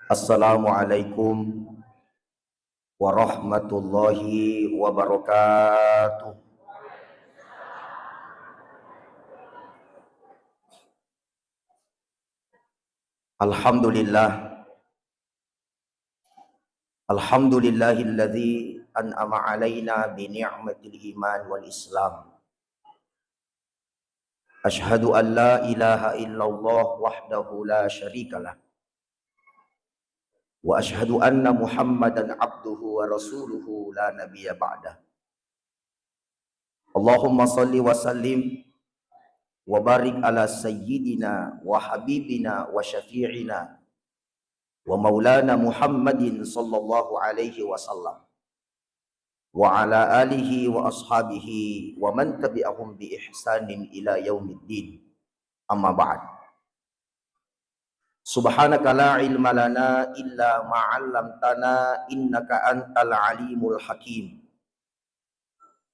Assalamualaikum warahmatullahi wabarakatuh. Alhamdulillah, alhamdulillahilladzi an'ama alaina bi ni'matil iman wal islam. Ashhadu an la ilaha illallah wahdahu la syarikalah. Wa ashhadu anna Muhammadan abduhu wa rasuluhu la nabiyya ba'dah. Allahumma salli wa sallim wa barik ala sayyidina wa habibina wa syafi'ina wa maulana Muhammadin sallallahu alaihi wasallam wa ala alihi wa ashabihi wa man tabi'ahum bi ihsanin ila yaumiddin. Amma ba'd. Subhanaka la ilma lana illa ma 'allamtana innaka antal alimul hakim.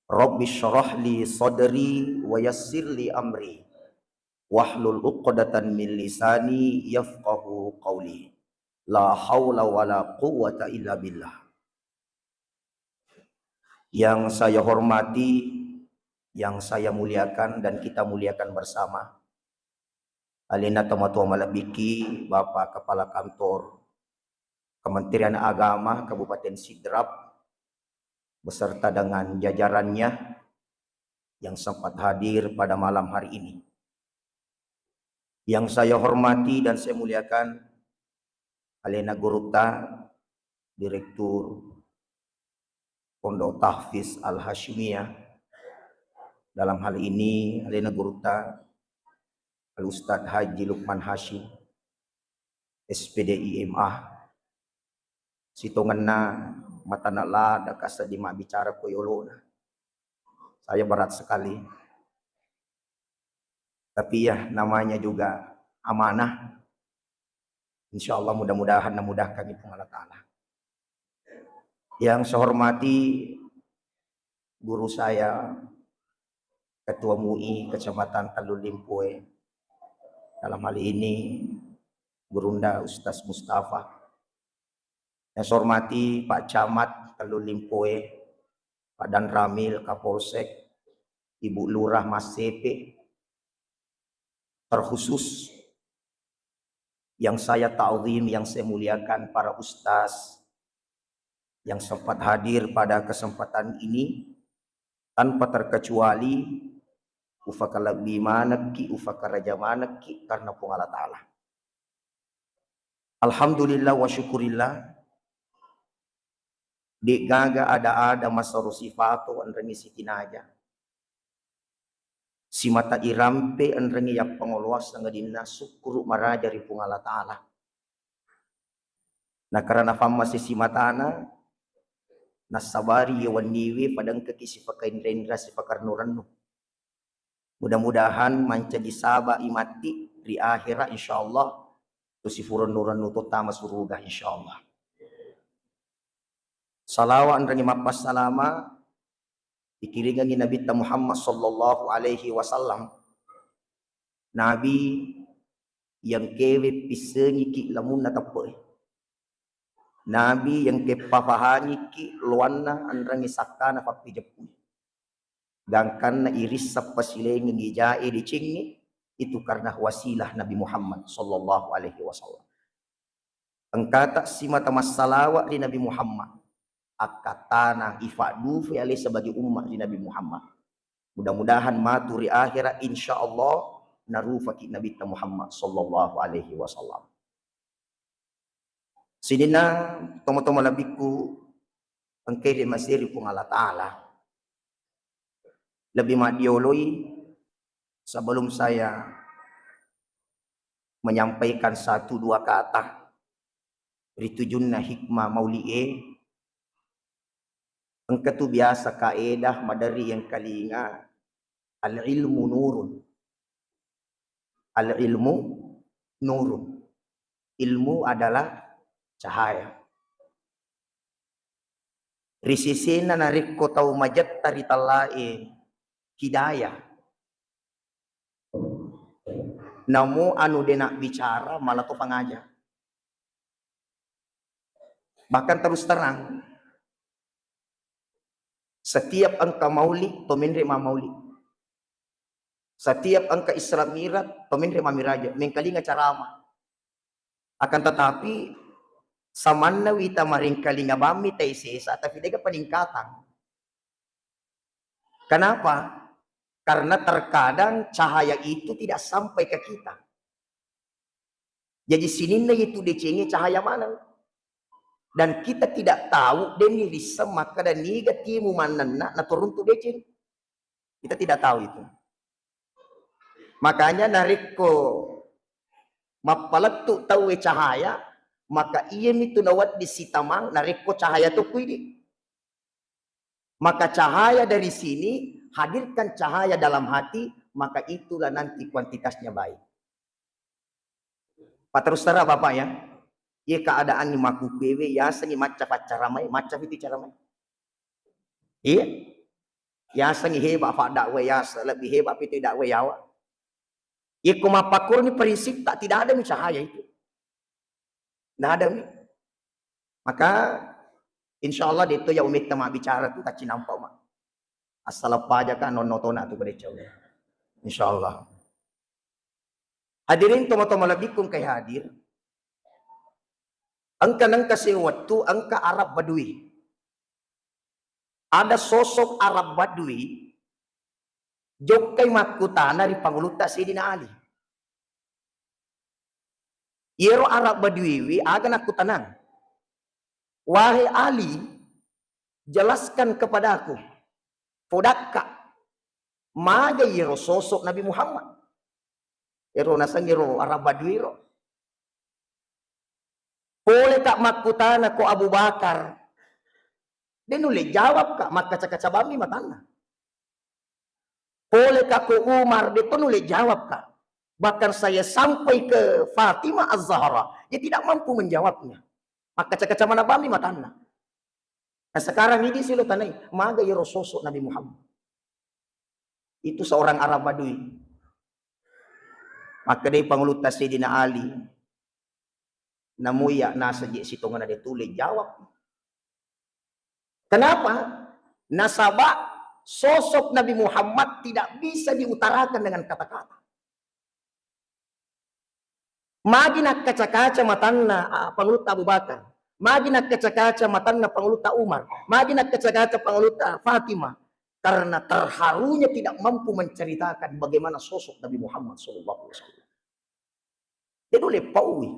Rabbi shrah li sadri wa yassir li amri wahlul 'uqdatan min lisani yafqahu qawli. La haula wala quwwata illa billah. Yang saya hormati, yang saya muliakan dan kita muliakan bersama, Alina Tomatua Malabiki, Bapak Kepala Kantor Kementerian Agama Kabupaten Sidrap beserta dengan jajarannya yang sempat hadir pada malam hari ini. Yang saya hormati dan saya muliakan Alina Gurupta, Direktur Pondok Tahfiz Al-Hashimiyah. Dalam hal ini Alina Gurupta Al-Ustadz Haji Lukman Hashim, SPDI MA, Sitongenna Matanala da kasadima bicara koyolona. Saya berat sekali. Tapi ya namanya juga amanah. Insya Allah mudah-mudahan memudahkan itu Allah Ta'ala. Yang saya hormati guru saya, Ketua MUI Kecamatan Talun Limpoe, dalam hal ini Gurunda Ustaz Mustafa. Yang saya hormati Pak Camat Talun Limpoe, Pak Dan Ramil Kapolsek, Ibu Lurah Mas Sepe, terkhusus yang saya ta'zim, yang saya muliakan para ustaz yang sempat hadir pada kesempatan ini tanpa terkecuali ufakalabi manaki ufakaraja manaki karena Allah Ta'ala. Alhamdulillah wa syukurillah di gaga ada masaru sifatu anrengi sitinaja si mata irampe anrengi yang pengoluas ngadina syukuru marajari Allah Ta'ala. Nah karena fama si matana nasabari yawan niwi padang kekisi pakain rendra si pakar nurannu. Mudah-mudahan manca disaba imati di akhirat insyaallah tu si furun nurannu tama surga insyaallah. Salawat rangi mapas salama dikiringan Nabi Muhammad sallallahu alaihi wasallam. Nabi yang kewe pisengi ki lamun natapoy. Nabi yang kepafahani ki luanna andrangi sakana papi jepun. Gangkan na iris sa pasileng ngijae di cingni itu karena wasilah Nabi Muhammad sallallahu alaihi wasallam. Engkata si mata masalawa di Nabi Muhammad akatana ifadu fi alaihi sebagai umat di Nabi Muhammad. Mudah-mudahan maturi akhirat insyaallah narufaki Nabi Muhammad sallallahu alaihi wasallam. Sidina tomo-tomo labiku engkede masiri pung Allah Ta'ala. Lebih madioloi sebelum saya menyampaikan satu dua kata ritujunna hikmah mauli'e engkatu biasa kaedah madari yang kalinga al-ilmu nurun. Al-ilmu nurun. Ilmu adalah cahaya. Risisina narikko tau majat taritalae hidayah. Namu anu denak bicara malah to pangaja. Bahkan terus terang, setiap angka maulid, to menerima maulid. Setiap angka Isra Mi'raj, to menerima miraja. Mengkalinga ceramah. Akan tetapi, samanna wita maringkalinga bami taisesa, tapi dega peningkatan. Kenapa? Karena terkadang cahaya itu tidak sampai ke kita. Jadi sininna itu dicengi cahaya mana? Dan kita tidak tahu deni risa maka dan niga timu mananna na turun tu deceng. Kita tidak tahu itu. Makanya nariko mapalatu tahu cahaya, maka ia itu nawat di sitamang nariko cahaya tu kuidi. Maka cahaya dari sini hadirkan cahaya dalam hati, maka itulah nanti kuantitasnya baik. Pak terus terang Bapak ya, ia keadaan ni maku kewe ya sengi macam cara mai, macam itu cara mai. Iya, ya sengi hebat Pak dakwe ya lebih hebat itu dakwe yawa. Ia kumapakur ni prinsip tak tidak ada cahaya itu, tidak ada ni. Maka insya Allah itu ya umit tema bicara tu tak nampak mak. Asal apa aja kan nonton tu pada jauh. Insya Allah. Hadirin tomo-tomo labikum kay hadir. Angka nang kasi waktu angka Arab Badui. Ada sosok Arab Badui jok kay makutana ri panguluta Sayyidina Ali. Yero Arab Badui wi aga nakutanan. Wahai Ali, jelaskan kepada aku. Podakka maga yero sosok Nabi Muhammad. Yero nasang yero Arab Badui ro. Boleh tak makutana ko Abu Bakar? Dia nulis jawab kak maka kaca bami matana. Boleh kak ko Umar? Dia nulis jawab kak. Bahkan saya sampai ke Fatimah Az-Zahra, dia tidak mampu menjawabnya. Maka kaca mana bami matana. Nah sekarang ini silo tanai maga yero sosok Nabi Muhammad. Itu seorang Arab Badui. Maka dia panguluta Sayyidina Ali. Namuya nasa di situngan ada tulis jawab. Kenapa? Nasabah sosok Nabi Muhammad tidak bisa diutarakan dengan kata-kata. Magi nak kaca-kaca matanna panguluta Abu Bakar. Magi nak kaca-kaca matanna panguluta Umar. Magi nak kaca-kaca panguluta Fatimah. Karena terharunya tidak mampu menceritakan bagaimana sosok Nabi Muhammad SAW. Dia boleh paui.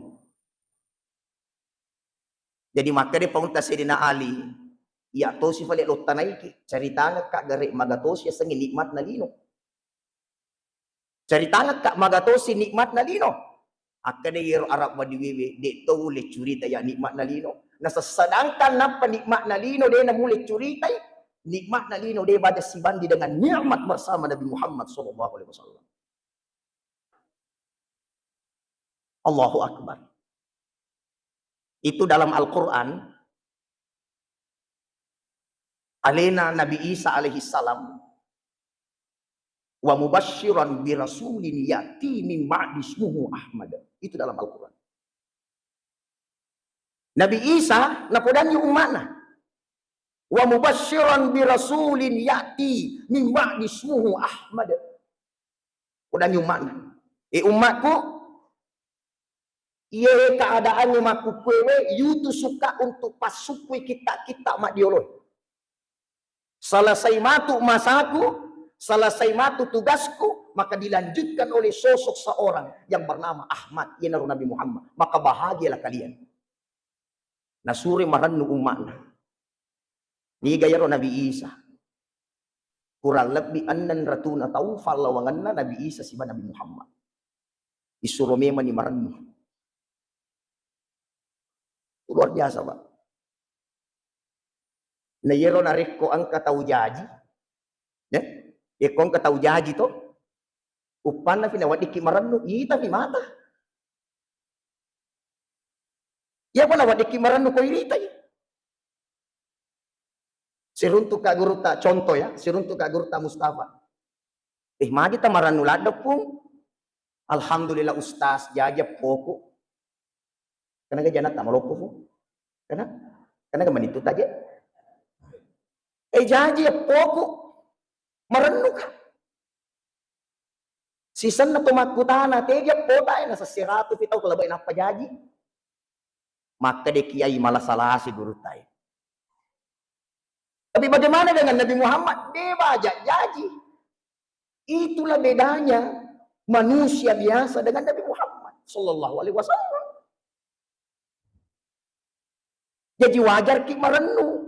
Jadi maka dia panguluta Sayyidina Ali. Ya to si fali lo tanay ceritanya kak gari magatos ya sengi nikmat na lino. Ceritanya kak magatos si nikmat na lino. Akade yero Arab Badui de to ule curita ya nikmat na lino. Nasa sedangkan na penikmat na lino de na mule curita nikmat na lino de bada si bandi dengan nikmat bersama Nabi Muhammad sallallahu alaihi wasallam. Allahu akbar. Itu dalam Al-Qur'an. Alena Nabi Isa alaihi salam wa mubasysyiran bi rasulin yati min ba'di ismuhu Ahmad. Itu dalam Al-Qur'an. Nabi Isa napodan yung umatna. Wa mubasysyiran bi rasulin yati min ba'di ismuhu Ahmad. Kodan yung umatna. Umatku iya keadaannya maku kwewe yutu suka untuk pasukwi kita mak dioloh. Selesai matu masaku, selesai matu tugasku, maka dilanjutkan oleh sosok seorang yang bernama Ahmad, ya Nabi Muhammad. Maka bahagialah kalian. Nasuri marannu umatna. Ni gaya Nabi Isa. Kurang lebih annan ratuna tahu falawanganna Nabi Isa si Nabi Muhammad. Disuruh memang ni marannu. Luar biasa, Pak. Na yero narik ko ang katawjaji. Ya? Iko ang katawjaji to. Upan na pinawat ikimaranno. Ita mata. Ya pa nawat ikimaranno ko irita. Siruntu ka guruta, contoh ya. Siruntu ka guruta Mustafa. Magi ta maranno ladok po. Alhamdulillah ustaz, jajab poko. Karena janat tak maloko po. Karena Karena keman itu tadi. Jaji pokok merenung. Sisan na tumakutana, tega po tayo na sa sirato pitaw kalabay na pajaji. Maka de kiai malah salah siguro tayo. Tapi bagaimana dengan Nabi Muhammad? Dia bajak jaji. Itulah bedanya manusia biasa dengan Nabi Muhammad sallallahu alaihi wasallam. Jadi wajar ki merenung,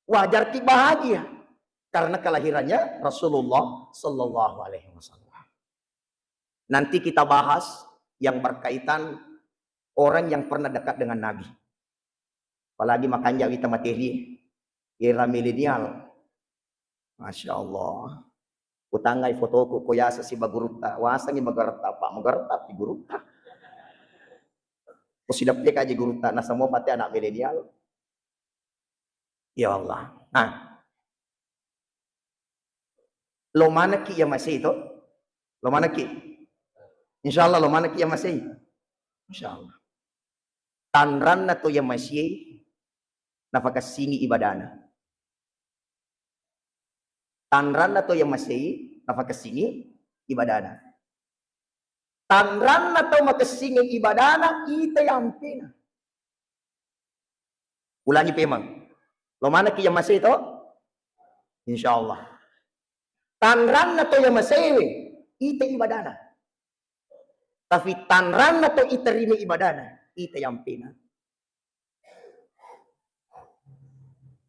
wajar ki bahagia karena kelahirannya Rasulullah sallallahu alaihi wasallam. Nanti kita bahas yang berkaitan orang yang pernah dekat dengan Nabi. Apalagi makanya kita materi era milenial. Masya Allah. Kutangai fotoku koyasa si baguruta. Wasangi magarta pak magarta di guruta. Kusidapnya kaji guruta. Nah semua pati anak milenial. Ya Allah. Nah. Lo mana ki yang masih itu? Lo mana ki? Insya Allah lo mana ki yang masih? Insya Allah. Tanran na to yang masih nafakasini ibadana. Tanran na to yang masih nafakasini ibadana. Tanran na to makasini ibadana kita yang pina. Ulangi pemang. Lo mana ki yang masih itu? Insya Allah. Tanran na to yang masih ita ibadana. Tapi tanran na to iterima ibadana. Ita yang pina.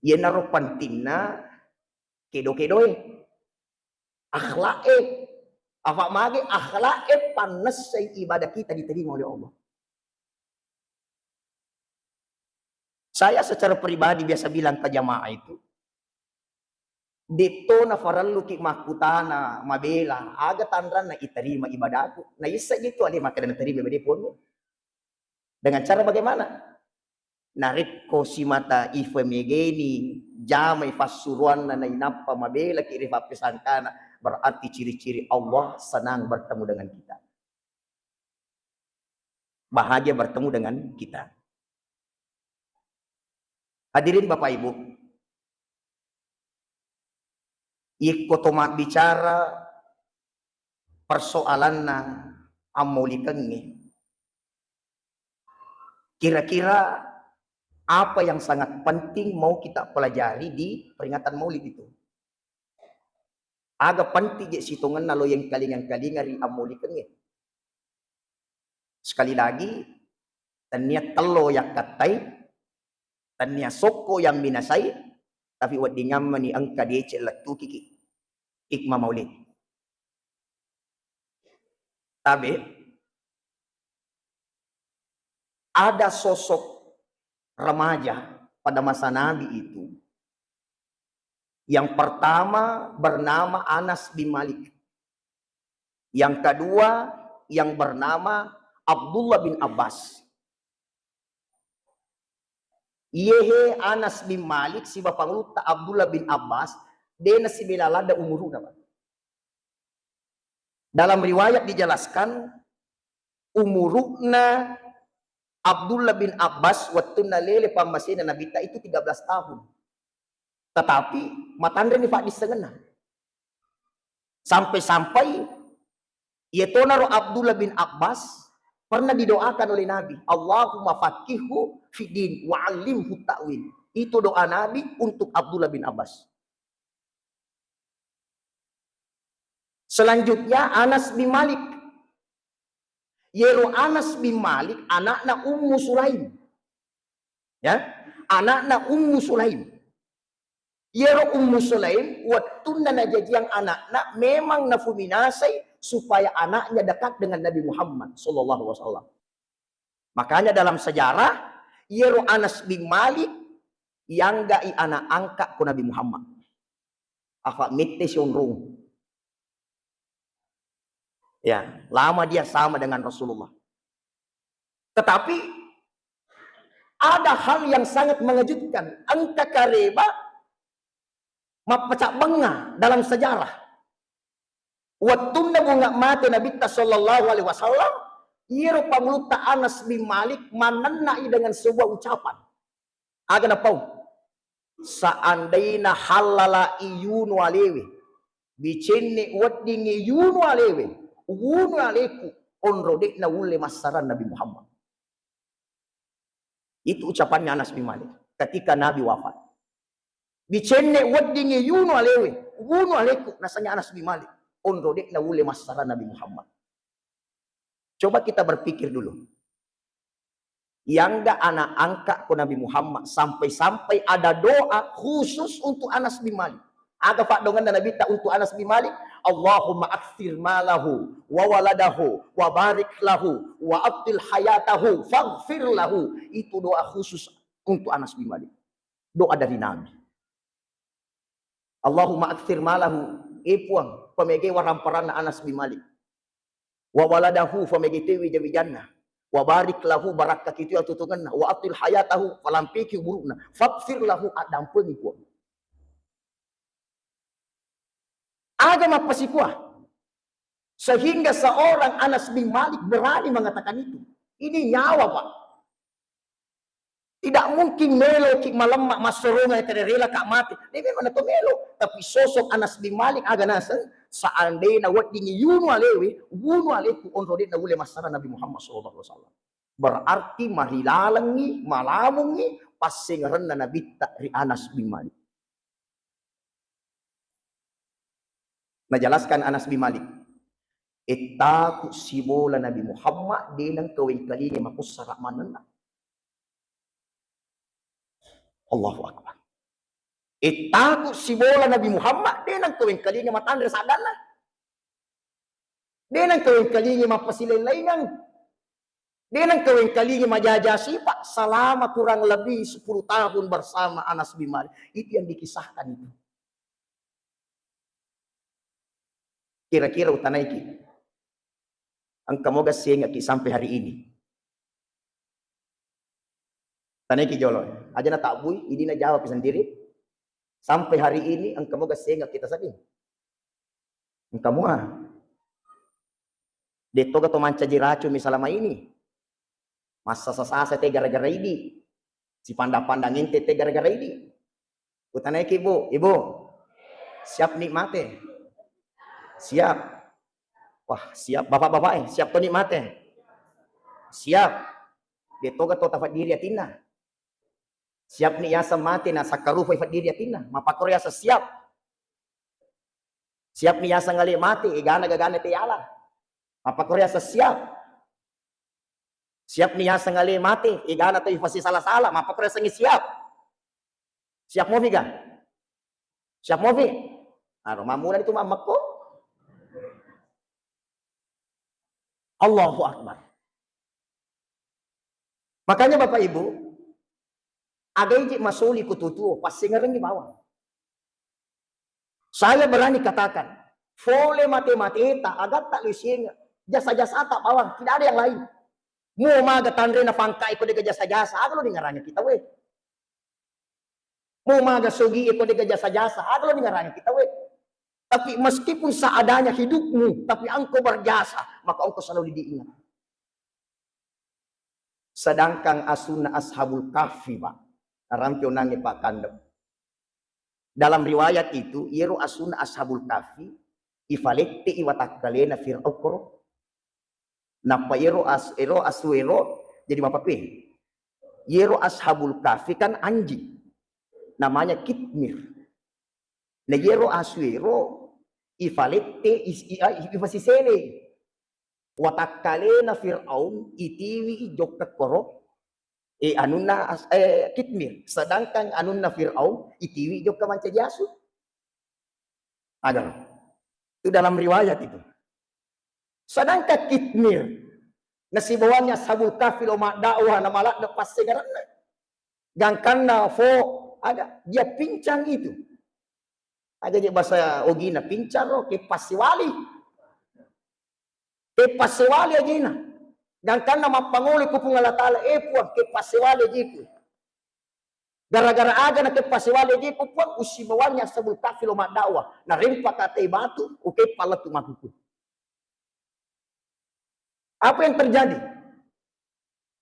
Yan naro pantinna kedo-kedoy. Akhlae. Apa magi akhlae panas sa ibadah kita diterima oleh Allah. Saya secara pribadi biasa bilang ke jamaah itu. Dito na farallu ki makutana mabela aga tanran na iterima ibadahku. Na isa gitu ali maka na terima ibadah pun. Dengan cara bagaimana? Narik ko si mata ifemegeni jamai fasuruan na nainapa mabela ki rifapisangkana berarti ciri-ciri Allah senang bertemu dengan kita. Bahagia bertemu dengan kita. Hadirin Bapak Ibu, ikut tomat bicara persoalan na amulikannya. Kira-kira apa yang sangat penting mau kita pelajari di peringatan Maulid itu? Agak penting je situngan nalo yang kalingan-kalingan ri amulikannya. Sekali lagi, tania telo yang katai, tania soko yang minasai, tapi wad dingamani angka dia celatu kiki ikma Maulid. Tapi ada sosok remaja pada masa Nabi itu. Yang pertama bernama Anas bin Malik. Yang kedua yang bernama Abdullah bin Abbas. Yehe Anas bin Malik si bapak luta Abdullah bin Abbas dena si belalada umuru nama. Dalam riwayat dijelaskan umuruna Abdullah bin Abbas waktu nalele pamasina nabita itu 13 tahun. Tetapi matandre ni Pak disengena. Sampai-sampai yetonaro Abdullah bin Abbas pernah didoakan oleh Nabi, Allahumma faqihu fidin wa 'allimhu ta'wil. Itu doa Nabi untuk Abdullah bin Abbas. Selanjutnya Anas bin Malik. Yero Anas bin Malik anakna Ummu Sulaim. Ya, anakna Ummu Sulaim. Yero Ummu Sulaim waktu na jadi yang anakna memang nafuminasai supaya anaknya dekat dengan Nabi Muhammad sallallahu alaihi wasallam. Makanya dalam sejarah Yero Anas bin Malik yang gai anak angkat ku Nabi Muhammad. Afa mitte sionrung. Ya, lama dia sama dengan Rasulullah. Tetapi ada hal yang sangat mengejutkan. Angka kareba mapacak benga dalam sejarah. Waktu bunga mati Nabi sallallahu alaihi wasallam, Yero pamuluta Anas bin Malik manenai dengan sebuah ucapan. Aga na pau. Seandainya halala iyunu alewe. Bicenne wadding iyunu alewe. Unu aleku. Onrodek na ule masaran Nabi Muhammad. Itu ucapannya Anas bin Malik. Ketika Nabi wafat. Bicenne wadding iyunu alewe. Unu aleku. Nasanya Anas bin Malik. Onrodek na ule masaran Nabi Muhammad. Coba kita berpikir dulu. Yang gak anak angkat ke Nabi Muhammad. Sampai-sampai ada doa khusus untuk Anas bin Malik. Ada pak dongan dan Nabi tak untuk Anas bin Malik. Allahumma akthir malahu wa waladahu wa barik lahu wa abdil hayatahu faghfir lahu. Itu doa khusus untuk Anas bin Malik. Doa dari Nabi. Allahumma akthir malahu. Puang pemege waramparana Anas bin Malik. Wa waladahu pemege tewi jawi jannah. Wa barik lahu barakat itu yang tutungan. Wa atil hayatahu falampiki burukna. Faghfir lahu adampuni ku. Agama pasikuah. Sehingga seorang Anas bin Malik berani mengatakan itu. Ini nyawa pak. Tidak mungkin melo kik malemak masurunga yang rela kak mati. Dia memang itu melo. Tapi sosok Anas bin Malik aga nasan. Seandainya wadding yunu alewe, wunu aleku onrodena ule masalah Nabi Muhammad SAW. Berarti marilalangi, malamungi, pasingaran na Nabi dari Anas bin Malik. Najelaskan Anas bin Malik. Itaku sibola Nabi Muhammad dinang kawin kalinya makusara manana. Allahu Akbar. Itaku sibola Nabi Muhammad dinang kawin kalinya matandra sadana. Dinang kawin kalinya mapasilain-lainan. Dinang kawin kalinya majajasi pak selama kurang lebih 10 tahun bersama Anas bin Malik. Itu yang dikisahkan itu. Kira-kira utanaiki. Ang kamoga siya sampai hari ini. Tanaiki jolo. Aja na takbui, ini na jawab sendiri. Sampai hari ini engkau moga sehingga kita sedih. Engkau moga. Detoga to manca jiracu misalnya ini. Masa sasa te gara-gara ini. Si pandang-pandangin te gara-gara ini. Kutanaik ibu, siap nikmate. Siap. Wah, siap bapak-bapak siap to nikmate. Siap. Detoga to tafat diri atina. Siap ni yasa mati na sakarufa ifat diri atina. Mapakor yasa siap. Siap ni yasa ngali mati. Igana-gagana ti yala. Mapakor yasa siap. Siap ni yasa ngali mati. Igana to ifasi salah-salah. Mapakor yasa ngi siap. Siap mo viga? Siap mo vi? Aro mamulan itu mamak ko. Allahu Akbar. Makanya Bapak Ibu. Ada ijik masuli kututuo, pasti ngereng di bawah. Saya berani katakan, fole mati-mati tak agak tak lusinya, jasa-jasa tak bawah, tidak ada yang lain. Mau maga tandre na pangkai ko dega jasa-jasa, agak lo dengarannya kita we. Mau maga sugi ko dega jasa-jasa, agak lo dengarannya kita we. Tapi meskipun seadanya hidupmu, tapi engkau berjasa, maka engkau selalu diingat. Sedangkan asuna ashabul kahfi, Pak. Rampio nangi Pak Kandem. Dalam riwayat itu, yero asuna ashabul kahfi, ifalekte iwatakalena fir'aukro. Napa yero asuero, jadi Bapak P. Yero ashabul kahfi kan anjing. Namanya kitmir. Nah yero asuero, ifalekte ifasisele. Watakalena fir'aun, itiwi ijok kekoro. Anunna kitmir, sedangkan anunna Fir'aun itiwi jok ka manca jasu. Ada. Itu dalam riwayat itu. Sedangkan kitmir nasibawannya sabul kafil ma dakwah na malak na pasegaranna. Gangkanna fo ada dia pincang itu. Ada je bahasa ogina pincang ro ke pasiwali. Ke pasiwali agina. Dan karena mapanguli ko pong Allah Ta'ala puang ke pasiwali jiku. Gara-gara aga na ke pasiwali jiku puang usimawanya sabul kafilo madawa. Na rimpa katay batu o ke pala tumakuku. Apa yang terjadi?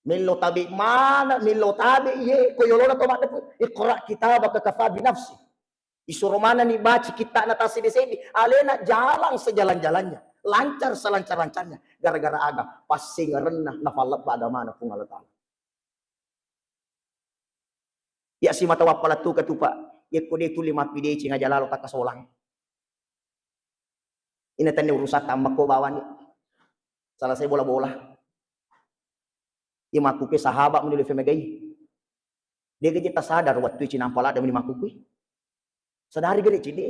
Milo tabi mana, milo tabi ye, koyolona to mak iqra kitabaka kafa bi nafsi. Disuruh mana nih baca kita natasi di sini, alena jalan sejalan-jalannya, lancar selancar-lancarnya, gara-gara aga pasti ngerenah nafalap pada mana pun Allah Ta'ala. Ya si mata wapala tu ketupa, ya kode tu 5 pide cinga jalalo tak kasolang. Ini tanda urusan tambah ko bawa nih. Salah saya bola-bola. Ya maku ke sahabat menilai femegai. Dia kita sadar waktu itu nampal ada menimaku ku. Sadari gede cide.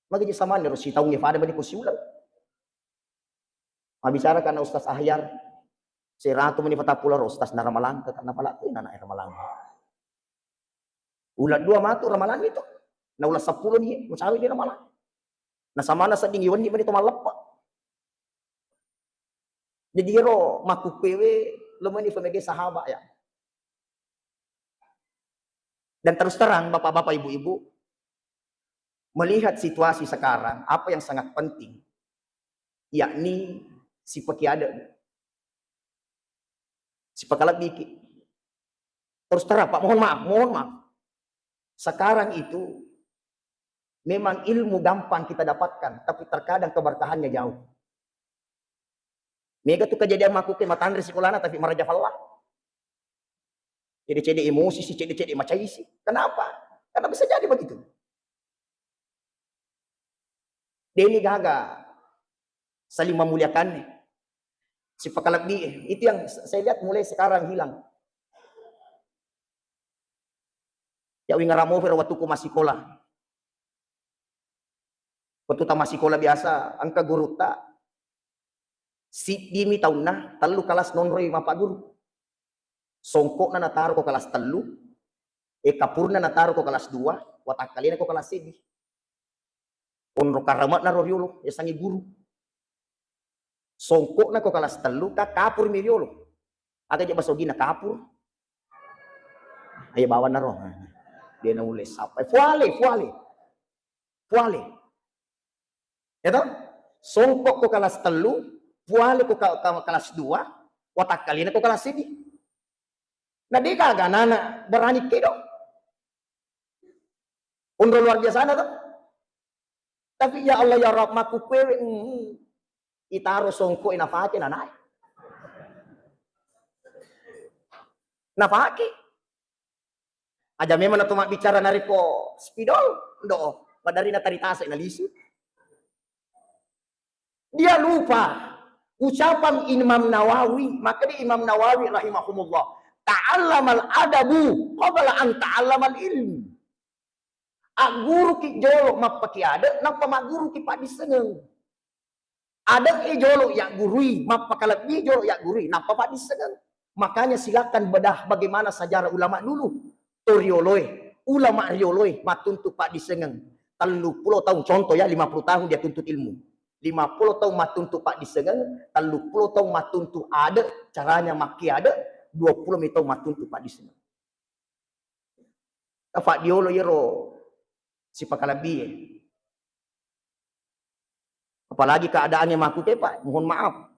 Magi sama nih si tahu ngefada bani kusiulang. Bicara karena Ustaz Ahyar. Si ratu meni patapula Ustaz na Ramalan karena pala tu anak Ramalan. Ulat 2 matu Ramalan itu. Na ulat 10 nih musawi di Ramalan. Na sama na sa dingiwan ni mani tumalap pa. Jadi ro maku pewe lemani femege sahabat ya. Dan terus terang bapak-bapak ibu-ibu melihat situasi sekarang apa yang sangat penting yakni si pekiada si pekalap biki. Terus terang Pak, mohon maaf. Sekarang itu memang ilmu gampang kita dapatkan, tapi terkadang keberkahannya jauh. Mega tuh kejadian maku ke matandri sekolahna tapi maraja fallah. Cede-cede emosi sih, cede-cede macai sih. Kenapa? Karena bisa jadi begitu. Deni gaga saling memuliakannya. Si pekalap dia, itu yang saya lihat mulai sekarang hilang. Ya wingaramo pero waktu ku masih sekolah. Waktu ta masih sekolah biasa, angka guru ta si dimi tahun na, telu kelas nonroy mapa guru. Songkok na nataro ko kelas telu, kapurna nataro ko kelas 2, watak kalian ko kelas 1. Onro karamat na roryolo, sangi guru. Songkok na ko kelas telu, kapur miryolo. Aga je basogi na kapur. Ayo bawa na roh. Dia na ulis apa? Fuale. Itu songkok ko kelas telu, fuale ko kelas 2, watak kalian ko kelas 1. Nah dia kagak nana berani kedo. Unro luar biasa tuh. Tapi ya Allah ya Rabb maku pewe itaro songko inafake nanai. Nafake. Aja memang na tumak bicara nariko spidol do padari na taritasa inalisu. Dia lupa ucapan Imam Nawawi, maka dia Imam Nawawi rahimahumullah ta'allamal adabu qabla an ta'allamal ilmu. Guru ki jolo mapakiada napa maguru ki padisengeng. Ada ki jolo ya gurui mapakalabi jolo ya gurui napa padisengeng. Makanya silakan bedah bagaimana sejarah ulama dulu. Torioloi, ulama rioloi matuntu padisengeng. 30 tahun contoh ya 50 tahun dia tuntut ilmu. 50 tahun matuntu padisengeng, 30 tahun matuntu ada caranya maki ada. 20 tahun matuntu padisengeng. Kafak diolo yero si pakalabi. Apalagi keadaannya maku ke Pak, mohon maaf.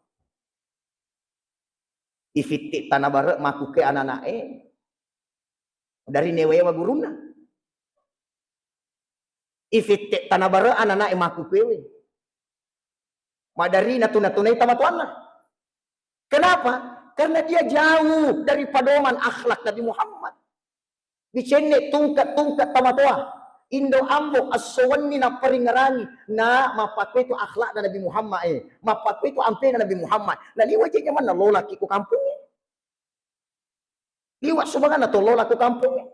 Ifitik tanah barat maku ke anak-anak dari newewa guruna. Ifitik tanah barat anak-anak maku kewe. Madari natuna-tunai tamatuana. Kenapa? Karena dia jauh dari pedoman akhlak Nabi Muhammad. Bicene tungkat tamatoa. Indo ambo aswani na peringarani na mapakwe itu akhlak na Nabi Muhammad mapakwe itu ampe na Nabi Muhammad. Nah liwat jenya mana lola kiku kampungnya. Liwat subangan atau lola ku kampungnya.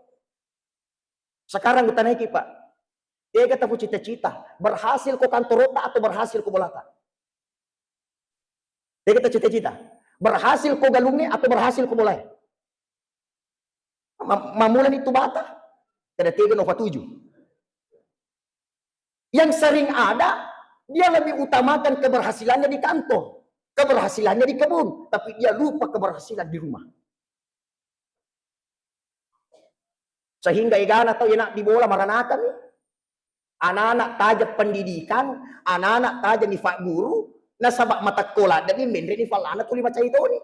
Sekarang kita naiki Pak. Dia kata ku cita-cita berhasil ku kantorota atau berhasil ku bolata. Dia kata cita-cita berhasil ku galungnya atau berhasil ku boleh. Mamulan itu bata. Kada 3/7. Yang sering ada, dia lebih utamakan keberhasilannya di kantor, keberhasilannya di kebun, tapi dia lupa keberhasilan di rumah. Sehingga igan atau enak di bola maranakan nih. Anak-anak tajam pendidikan, anak-anak tajam di fak guru, nasabak mata kola dan ini mendri di falana tuh 5 caito nih.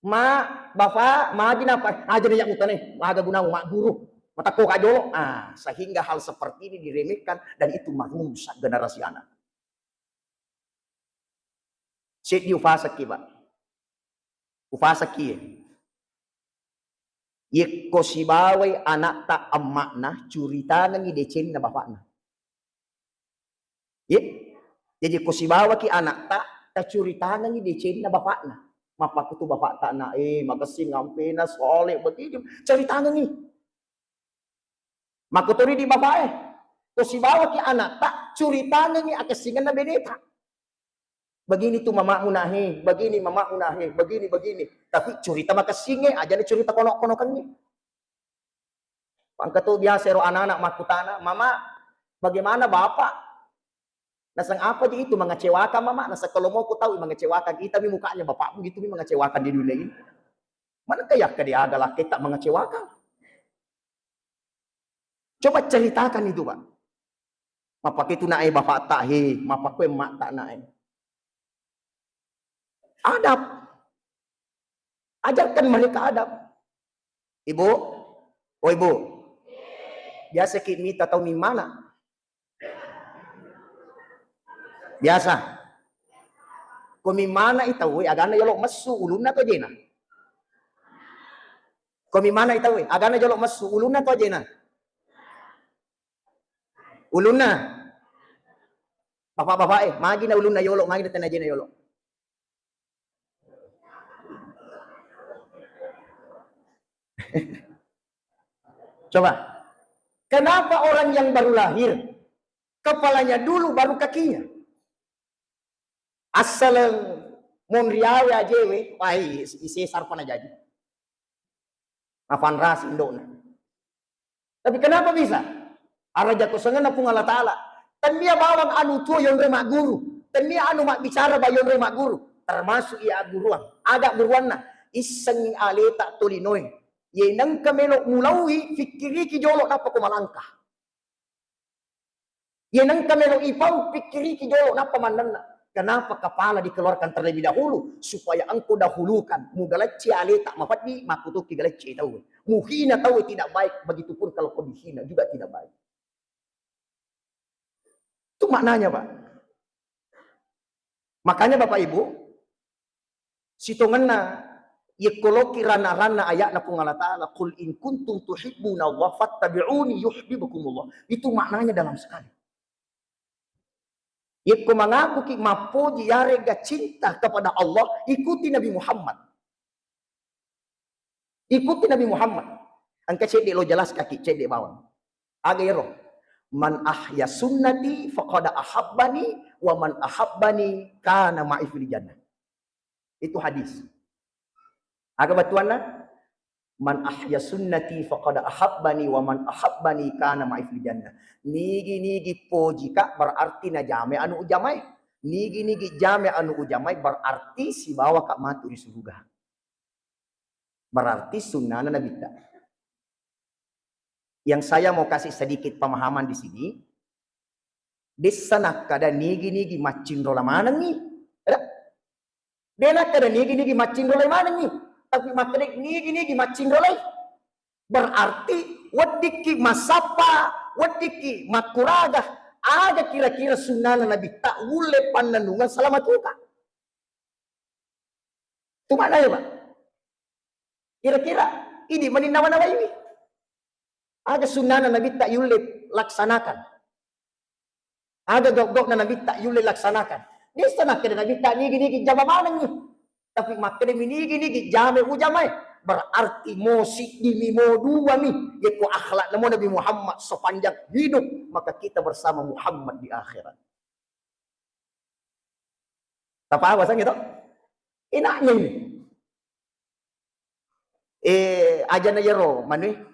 bapak, ginapa, aja nih yang utane, maga guna mak guru, matako kajolo. Sehingga hal seperti ini diremehkan dan itu merusak generasi anak. Sedi ufasa ki, Pak. Ufasa ki. Yekko si bawai anak tak emakna curita ngi decen na bapakna. Ye, jadi ko si bawa ki anak tak curita ngi decen na bapakna. Mapaku tu bapak tak na makasih ngampena soleh begini cerita ngi. Makuturi di bapak ko si bawa ki anak tak curita ngi akasingan na beneta. Begini tuh mama unahe, begini mama unahe, begini. Tapi cerita makasinge aja nih cerita konok-konokan nih. Pangkatu biasa ro anak-anak makutana, mama bagaimana bapak? Nasang apa di itu mengecewakan mama? Nasa kalau mau ku tahu mengecewakan kita, mukanya bapakmu gitu mengecewakan di dunia ini. Mana kayak dia adalah kita mengecewakan? Coba ceritakan itu, Pak. Mapak itu naik bapak tak mapak ku emak tak naik. Adab. Ajarkan mereka adab. Ibu, oh ibu, biasa kita tahu di mana? Biasa. Kumi mana itaw agana yolok masu ulun na to jena. Kumi mana itaw agana yolok masu ulun na to jena. Ulun na. Bapak-bapak magi na ulun na yolok, magi na tanajena yolok. Coba. Kenapa orang yang baru lahir kepalanya dulu baru kakinya? Asal mon riawe ajewe, pai isesar pana jadi. Afan ras indona. Tapi kenapa bisa? Araja kusangan na pung Allah Ta'ala. Dan dia bawang anu tuo yung remak guru. Dan dia anu mak bicara ba yung remak guru. Termasuk ia guruan. Agak guruan na. Isang aleta tulinoy. Yenang kamelo mulawi fikiri ki jolo napa kumalangkah. Yenang kamelo ipau fikiri ki jolo napa mandana. Kenapa kepala dikeluarkan terlebih dahulu? Supaya engkau dahulukan. Mugalacci aleta mafati makutuki galacci tahu. Muhina tahu tidak baik. Begitupun kalau kau dihina juga tidak baik. Itu maknanya, Pak. Makanya Bapak Ibu, sitonganna yekoloki rana-rana ayat na pung Allah Ta'ala, qul in kuntum tuhibbuna Allah fattabi'uni yuhibbukumullah. Itu maknanya dalam sekali. Yekko mengaku ki mapoji yarega cinta kepada Allah, ikuti Nabi Muhammad. Ikuti Nabi Muhammad. Angka cedek lo jelas kaki, cedek bawang. Agero. Man ahya sunnati faqad ahabbani wa man ahabbani kana ma'i fil jannah. Itu hadis. Aga batuanna man ahya sunnati faqad ahabbani wa man ahabbani kana ma'i fil jannah. Nigi poji kak berarti na jame anu ujamai. Nigi jame anu ujamai berarti si bawa kak matu di surga. Berarti sunnah Nabi ta. Yang saya mau kasih sedikit pemahaman di sini. Desanak kada nigi macin rola manang ni. Denak kada nigi macin rola manang ni. Tapi makadek nigi macin rola. Berarti wadiki masapa, wadiki makuraga. Ada kira-kira sunnah Nabi tak ule pandanungan selamat juga. Itu maknanya, Pak. Kira-kira ini meninawa-nawa ini. Ada sunnah Nabi tak yule laksanakan. Ada dok-dok na Nabi tak yule laksanakan. Di sana kena Nabi tak nigi jama manang ni. Tapi makanya nigi jame ujamai. Berarti mosi dimi mo dua mi. Yaitu akhlak namo Nabi Muhammad sepanjang hidup. Maka kita bersama Muhammad di akhirat. Apa bahasanya itu? Enaknya ini. Aja na yero manu.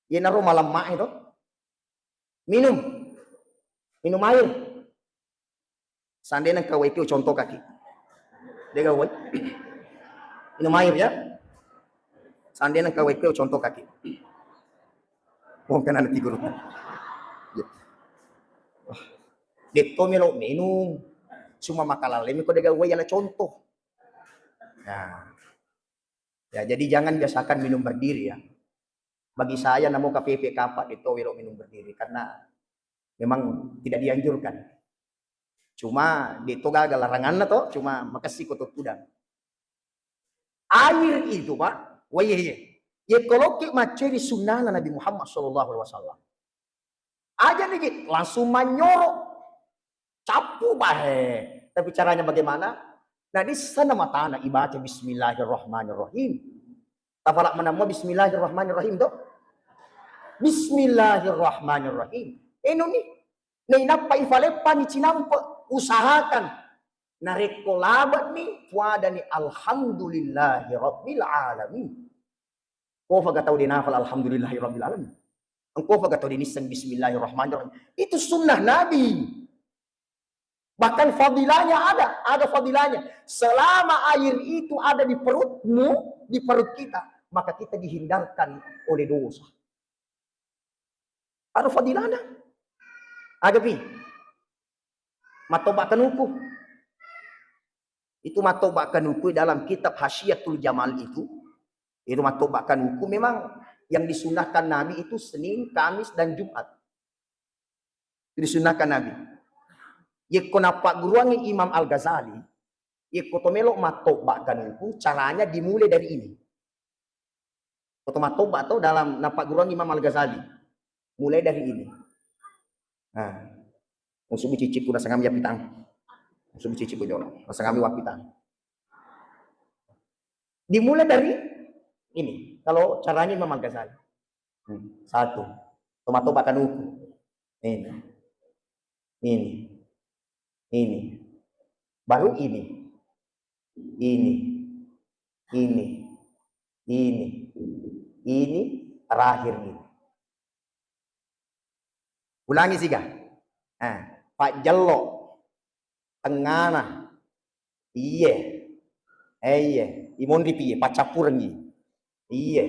Yan naro malam mak itu. Minum air. Sandai nang kawai itu contoh kaki. Dia kawai. Minum air ya. Sandai nang kawai itu contoh kaki. Bukan anak tidur. Dito melo minum. Cuma makalalem ko dia kawai ala contoh. Nah. Ya, jadi jangan biasakan minum berdiri ya. Bagi saya namo KPP kapak itu welok minum berdiri karena memang tidak dianjurkan. Cuma di itu gagal larangan toh, cuma makasih kotut udang. Air itu Pak, wah iya. Ya kalau kita maceri sunnah Nabi Muhammad SAW. Aja nih langsung manyorok, capu bahe. Tapi caranya bagaimana? Nah di sana mata anak ibaca Bismillahirrahmanirrahim. Tafalak menamua Bismillahirrahmanirrahim toh. Bismillahirrahmanirrahim. Eno nih, napa ifalepa ni cinampa usahakan narekolabat nih puada ni alhamdulillahi rabbil alamin. Kau faga tahu dia nafal alhamdulillahi rabbil alamin. Engkau faga tahu dia nisan bismillahirrahmanirrahim. Itu sunnah Nabi. Bahkan fadilahnya ada fadilahnya. Selama air itu ada di perutmu, di perut kita, maka kita dihindarkan oleh dosa. Ada fadilahnya. Agapi. Matobakan huku. Itu matobakan huku dalam kitab Hasyiatul Jamal itu. Itu matobakan huku memang yang disunahkan Nabi itu Senin, Kamis, dan Jumat. Itu disunahkan Nabi. Yeko napak guruangi Imam Al-Ghazali. Yeko tomelok matobakan huku. Caranya dimulai dari ini. Koto matobak atau dalam napak guruangi Imam Al-Ghazali. Mulai dari ini. Nah, musuh bicicip udah sangami ya pitang. Musuh bicicip udah sangami wapitang. Dimulai dari ini. Kalau caranya Imam Al-Ghazali. Satu. Tomato bahkan uku. Ini. Ini. Ini. Baru ini. Ini. Ini. Ini. Ini. Terakhir ini. Ulangi sih, Pak Jelok, tengana, iya, imon ripi, Pak Capurengi, iya,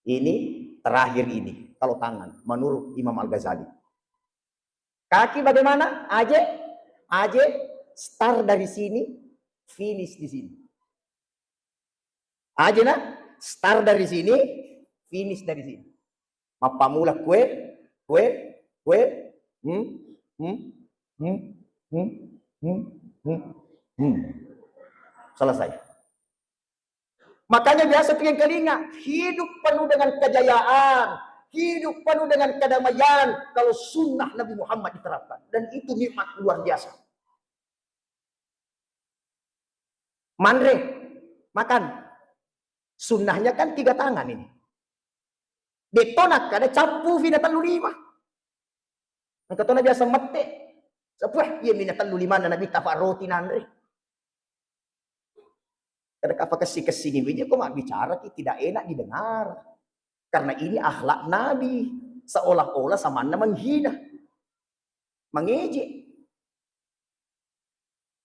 ini terakhir ini, kalau tangan, menurut Imam Al-Ghazali. Kaki bagaimana? Aje, start dari sini, finish di sini. Aje nah, start dari sini, finish dari sini. Mapamula kue. Selesai. Makanya biasa tuh yang kelinga, hidup penuh dengan kejayaan, hidup penuh dengan kedamaian kalau sunnah Nabi Muhammad diterapkan. Dan itu nikmat luar biasa. Mandre, makan. Sunnahnya kan 3 tangan ini. Detonak ada capu binatang lima. Katona biasa mete. Sepuh iya binatang lima na nabi tafa roti nandre. Kada apa kesini binya kok mak bicara tidak enak didengar. Karena ini akhlak Nabi, seolah-olah sama menghina. Mengejek.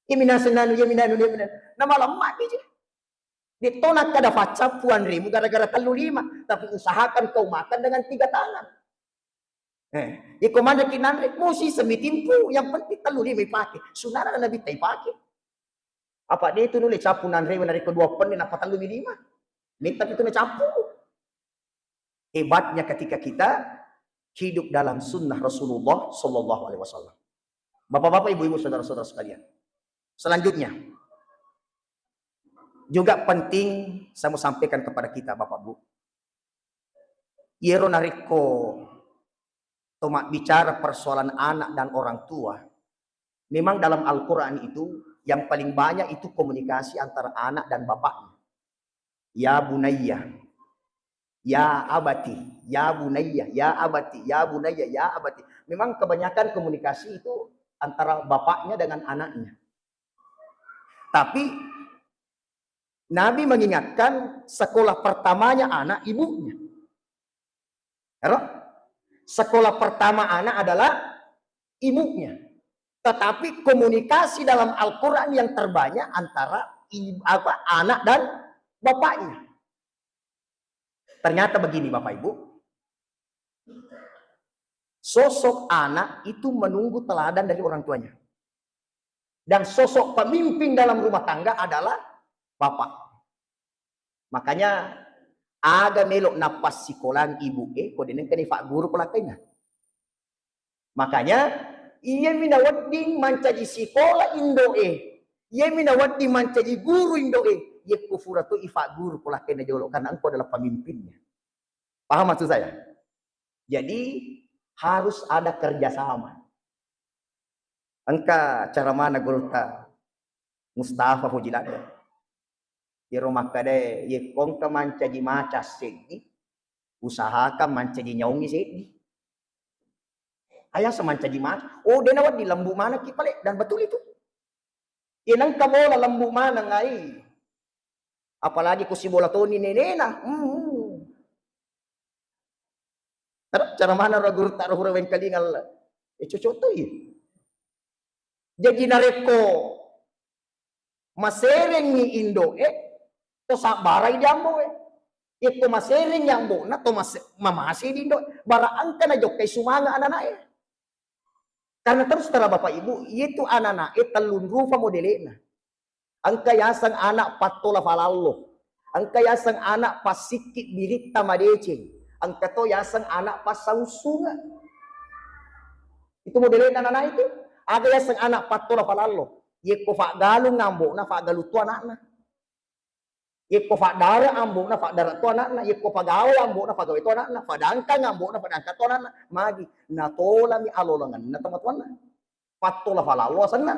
Iminasenanu. Nama lemak aja. Ditonak kada faca puan ribu gara-gara 35. Tapi usahakan kau makan dengan 3 tangan. Komanda kinandre musi semitimpu yang penting 35 pakai. Sunara Nabi tai pakai. Apa dia itu nulis capu nandre dari kedua pen apa 35. Minta itu capu. Hebatnya ketika kita hidup dalam sunnah Rasulullah Sallallahu Alaihi Wasallam. Bapak-bapak, ibu-ibu, saudara-saudara sekalian. Selanjutnya, juga penting saya mau sampaikan kepada kita Bapak Bu. Yero nariko tomak bicara persoalan anak dan orang tua. Memang dalam Al-Quran itu yang paling banyak itu komunikasi antara anak dan bapaknya. Ya bunayya, ya abati, ya bunayya, ya abati, ya bunayya, ya abati. Memang kebanyakan komunikasi itu antara bapaknya dengan anaknya. Tapi Nabi mengingatkan sekolah pertamanya anak ibunya. Sekolah pertama anak adalah ibunya. Tetapi komunikasi dalam Al-Quran yang terbanyak antara anak dan bapaknya. Ternyata begini Bapak Ibu. Sosok anak itu menunggu teladan dari orang tuanya. Dan sosok pemimpin dalam rumah tangga adalah bapak. Makanya aga melok napas sikolan ibu ko dinen kani pak guru pelakainya. Makanya iya minawadding mancaji sikola indo iya minawadding mancaji guru indo iya kufura tu ifa guru pelakainya jolo karena engkau adalah pemimpinnya. Paham maksud saya? Jadi harus ada kerjasama. Engka cara mana gurta Mustafa Fujilada. Di rumah kade ye kongka mancaji maca segi usahakan mancaji nyaungi segi. Ayah semancaji maca. Oh dia nawat di lembu mana ki pale dan betul itu. Inang kabola lembu mana ngai. Apalagi ku si bola toni nenena. Cara mana ragur taruh rawen kalingal. Cocok tuh. Jadi nareko masereng ni Indo to sa baray diambo ito masereng yambo na to mamasi di Indo baraan ka na jok kay sumanga anak karena terus tara bapak ibu itu anak talun rufa modelena ang kayasang anak patola falallo ang kayasang anak pasikit birita madeceng ang katoyasang anak pasausunga itu modelena anak itu aga yasang anak patola falallo ye ko fa galung ngambo na fa galuto anak na ye ko fa dara ambo na fa dara to anak na ye ko pagawa ambo na pagawa to anak na fa dangka ngambo na fa dangka to anak na magi na tola mi alolangan na tamatuan na patola falalo sanna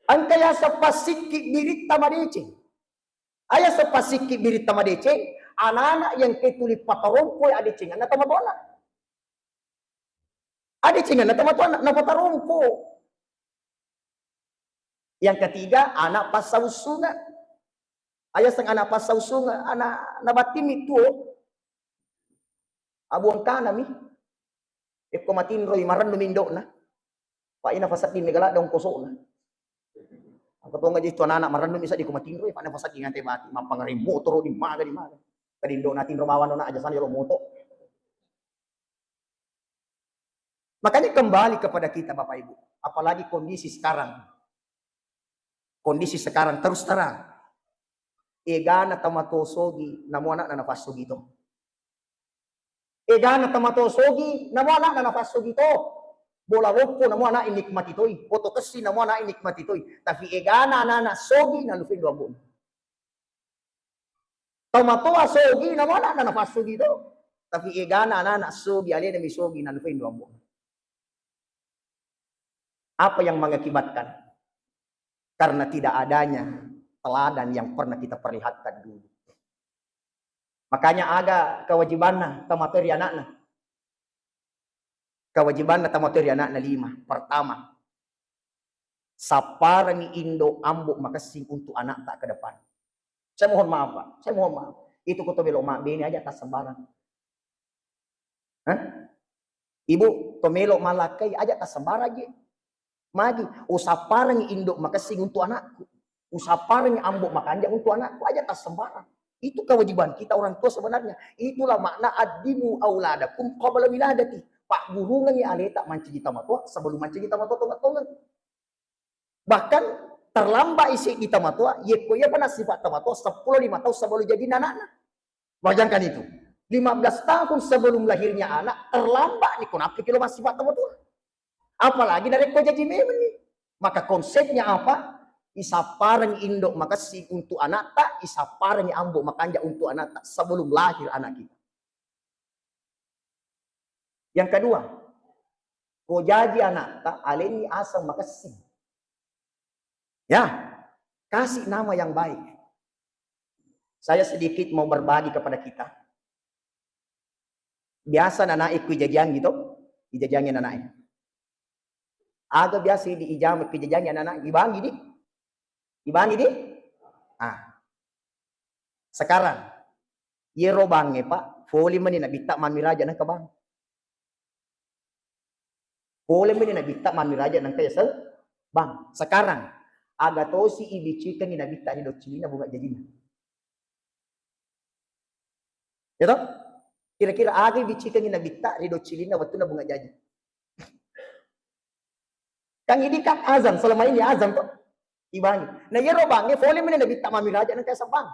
ang kaya sa pasiki birit tamadece aya sa pasiki birit tamadece anak yang ketuli patarompo adicingan na tamatuan na adicingan na tamatuan na patarompo. Yang ketiga, anak pasausunga. Ayah sang anak pasausunga, anak nabatim itu. Abuang kanami. Eko matin roy maran lumindo na. Pa ina fasat di megala dong koso na. Ako to nga dito anak maran lumisa di kumatin roy pa na fasat di ngante mati mapangarim motor di maga. Kadindo natin rumawan na aja sana yung moto. Makanya kembali kepada kita Bapak Ibu. Apalagi kondisi sekarang. Kondisi sekarang terus terang. Egana tamatosogi namo anak na nafasogi to. Egana tamatosogi namo anak na nafasogi to. Bola woko namo anak inikmati toy. Oto kasi namo anak inikmati toy. Tapi egana anak sogi na lufin duabon. Tamatoa sogi namo anak na nafasogi to. Tapi egana anak sogi alin na misogi na lufin duabon. Apa yang mengakibatkan? Karena tidak adanya teladan yang pernah kita perlihatkan dulu. Makanya ada kewajiban tamateri anaknya. Kewajiban tamateri anaknya 5. Pertama, saparang Indo ambok makasih untuk anak tak ke depan. Saya mohon maaf Pak, saya mohon maaf. Itu kutu belok mak bini aja tak sembarang. Ibu tomelo malakai aja tak sembarang aja. Magi, usaparang induk makasing untuk anakku. Usaparang ambok makanja untuk anakku aja tak sembarang. Itu kewajiban kita orang tua sebenarnya. Itulah makna addimu auladakum qabla wiladati. Pak guru ngi aleta manciji tamatua sebelum manciji tamatua tongat-tongat. Bahkan terlambat isi di tamatua, ye ko ya pernah sifat tamatua 10 5 tahun sebelum jadi anaknya. Bayangkan itu. 15 tahun sebelum lahirnya anak terlambat nih kenapa kilo masih sifat tamatua. Apalagi dari kau jadi memang nih. Maka konsepnya apa? Isaparang indok makasih untuk anak tak, isaparang ambok makanja untuk anak tak sebelum lahir anak kita. Yang kedua, kau jadi anak tak, aleni asal makasih. Ya, kasih nama yang baik. Saya sedikit mau berbagi kepada kita. Biasa anak ikut jajan gitu, dijajangin anaknya. Aga biasa di ijam kejadian anak ibangi di. Sekarang yero bange Pak, foli menina bitak mamiraja nang kabang. Foli menina bitak mamiraja nang kaya sel bang. Sekarang aga tosi ibicikan ina bitak ni docilina bunga jadina. Ya toh? Kira-kira aga ibicikan ina bitak ni docilina waktu na bunga jadi. Kang ini kan azan, selama ini azan tuh. Ibang. Nah ya robang, ya boleh mana Nabi tak mamil aja nanti sabang.